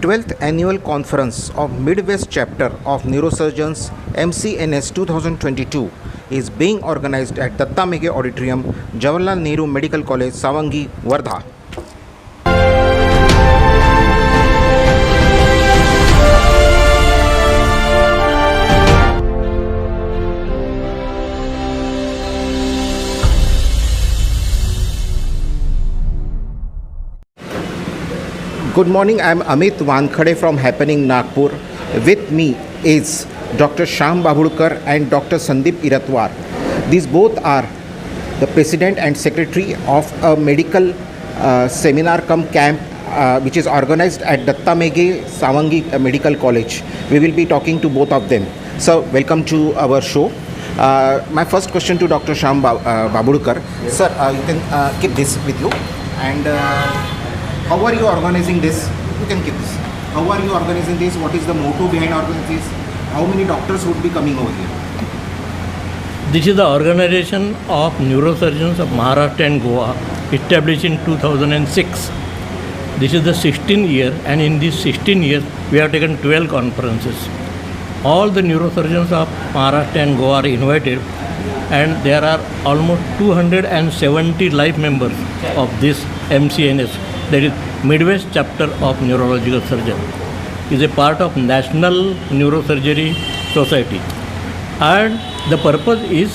12th annual conference of Midwest chapter of Neurosurgeons MCNS 2022 is being organized at Datta Mege Auditorium, Jawaharlal Nehru Medical College, Savangi, Wardha. Good morning, I am Amit Wankhade from Happening Nagpur. With me is Dr. Shyam Babudkar and Dr. Sandeep Iratwar. These both are the president and secretary of a medical seminar cum camp which is organized at Datta Mege Savangi Medical College. We will be talking to both of them. So, welcome to our show. My first question to Dr. Shyam Babudkar. Sir, you can keep this with you. And how are you organizing this? You can keep this. How are you organizing this? What is the motto behind organizing this? How many doctors would be coming over here? This is the organization of neurosurgeons of Maharashtra and Goa, established in 2006. This is the 16th year, and in these 16 years, we have taken 12 conferences. All the neurosurgeons of Maharashtra and Goa are invited, and there are almost 270 life members of this MCNS. That is Midwest chapter of Neurological Surgeon. Is a part of National Neurosurgery Society, and the purpose is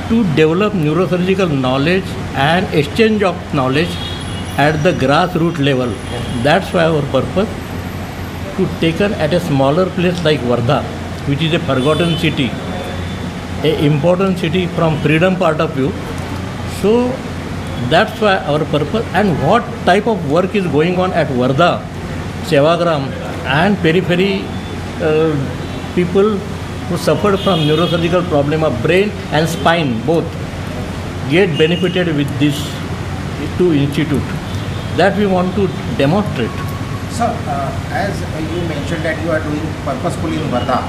to develop neurosurgical knowledge and exchange of knowledge at the grassroots level. That's why our purpose to taken at a smaller place like Wardha, which is a forgotten city, a important city from freedom part of view. So that's why our purpose, and what type of work is going on at Wardha, Sevagram and periphery people who suffered from neurosurgical problem of brain and spine both get benefited with these two institutes. That we want to demonstrate. Sir, as you mentioned that you are doing purposefully in Wardha,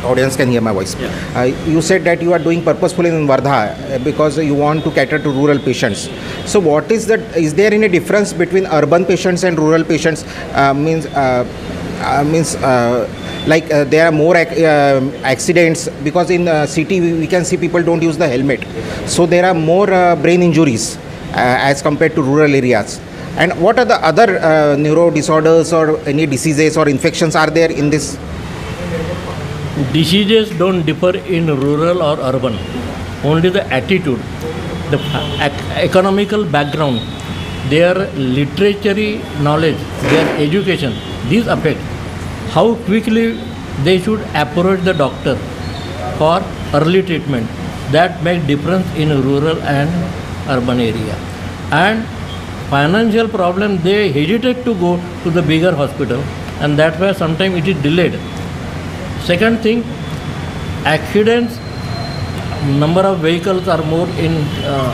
audience can hear my voice. Yeah. You said that you are doing purposefully in Wardha because you want to cater to rural patients. So what is that? Is there any difference between urban patients and rural patients? There are more accidents because in city we can see people don't use the helmet. So there are more brain injuries as compared to rural areas. And what are the other neuro disorders or any diseases or infections are there in this? Diseases don't differ in rural or urban. Only the attitude, the economical background, their literary knowledge, their education, these affect how quickly they should approach the doctor for early treatment. That makes difference in rural and urban area. And financial problem, they hesitate to go to the bigger hospital, and that's why sometimes it is delayed. Second thing, accidents, number of vehicles are more in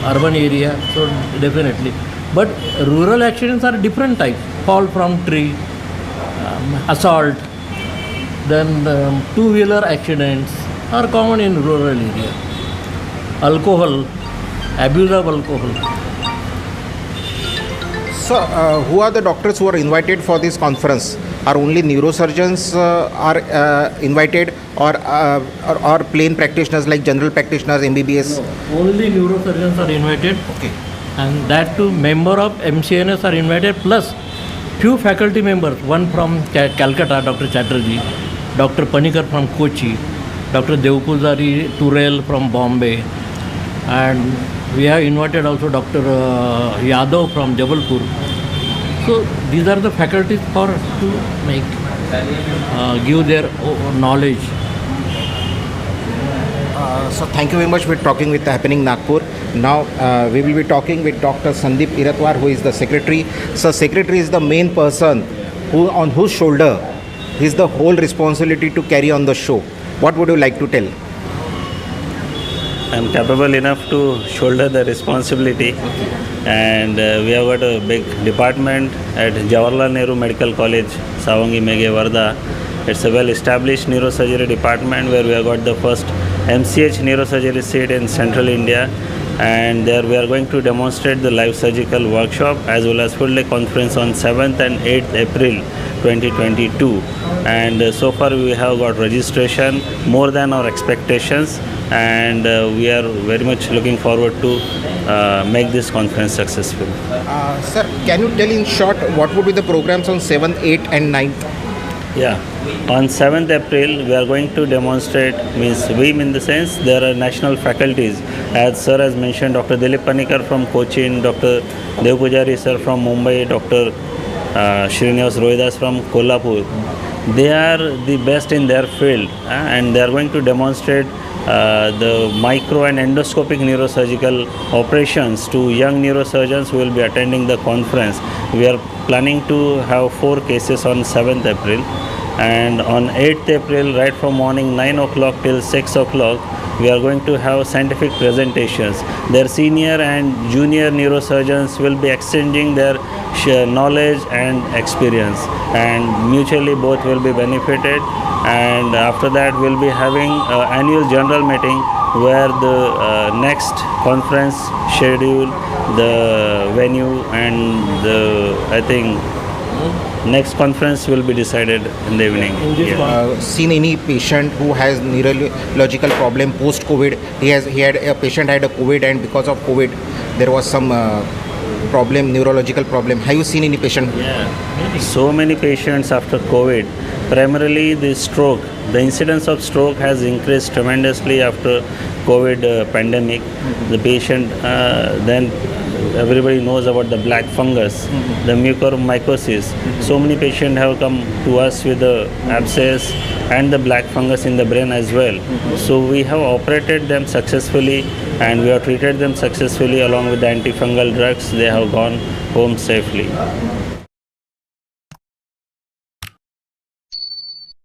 urban area, so definitely. But rural accidents are different types. Fall from tree, assault, then two-wheeler accidents are common in rural area. Alcohol, abuse of alcohol. So, who are the doctors who are invited for this conference? Are only neurosurgeons are invited, or plain practitioners like general practitioners, MBBS? No, only neurosurgeons are invited. Okay. And that too, member of MCNS are invited, plus few faculty members. One from Calcutta, Dr. Chatterjee, Dr. Panikar from Kochi, Dr. Devpujari Turel from Bombay, and we have invited also Dr. Yadav from Jabalpur. So these are the faculties for to make give their knowledge. So thank you very much for talking with Happening Nagpur. Now we will be talking with Dr. Sandeep Iratwar, who is the secretary. So secretary is the main person on whose shoulder is the whole responsibility to carry on the show. What would you like to tell? I am capable enough to shoulder the responsibility, and we have got a big department at Jawaharlal Nehru Medical College, Savangi Mege Wardha. It's a well-established neurosurgery department where we have got the first MCH neurosurgery seat in central India, and there we are going to demonstrate the live surgical workshop as well as full day conference on 7th and 8th April 2022. And so far we have got registration more than our expectations, and we are very much looking forward to make this conference successful. Sir, can you tell in short what would be the programs on 7th, 8th and 9th? Yeah, on 7th April we are going to demonstrate, means we in the sense there are national faculties, as sir has mentioned, Dr. Dilip Panikar from Cochin, Dr. Dev Pujari sir from Mumbai, Dr. Srinivas Rohidas from Kolhapur. They are the best in their field, and they are going to demonstrate the micro and endoscopic neurosurgical operations to young neurosurgeons who will be attending the conference. We are planning to have 4 cases on 7th April, and on 8th April right from morning 9 o'clock till 6 o'clock we are going to have scientific presentations. Their senior and junior neurosurgeons will be exchanging their knowledge and experience, and mutually both will be benefited. And after that we'll be having an annual general meeting where the next conference schedule, the venue, and the I think next conference will be decided in the evening. Seen any patient who has neurological problem post COVID? He had a patient had a COVID, and because of COVID there was some problem, neurological problem. Have you seen any patient? Yeah, so many patients after COVID. Primarily the stroke, the incidence of stroke has increased tremendously after COVID pandemic. The patient then everybody knows about the black fungus, the mucormycosis. So many patients have come to us with the abscess and the black fungus in the brain as well. So we have operated them successfully, and we have treated them successfully along with the antifungal drugs. They have gone home safely.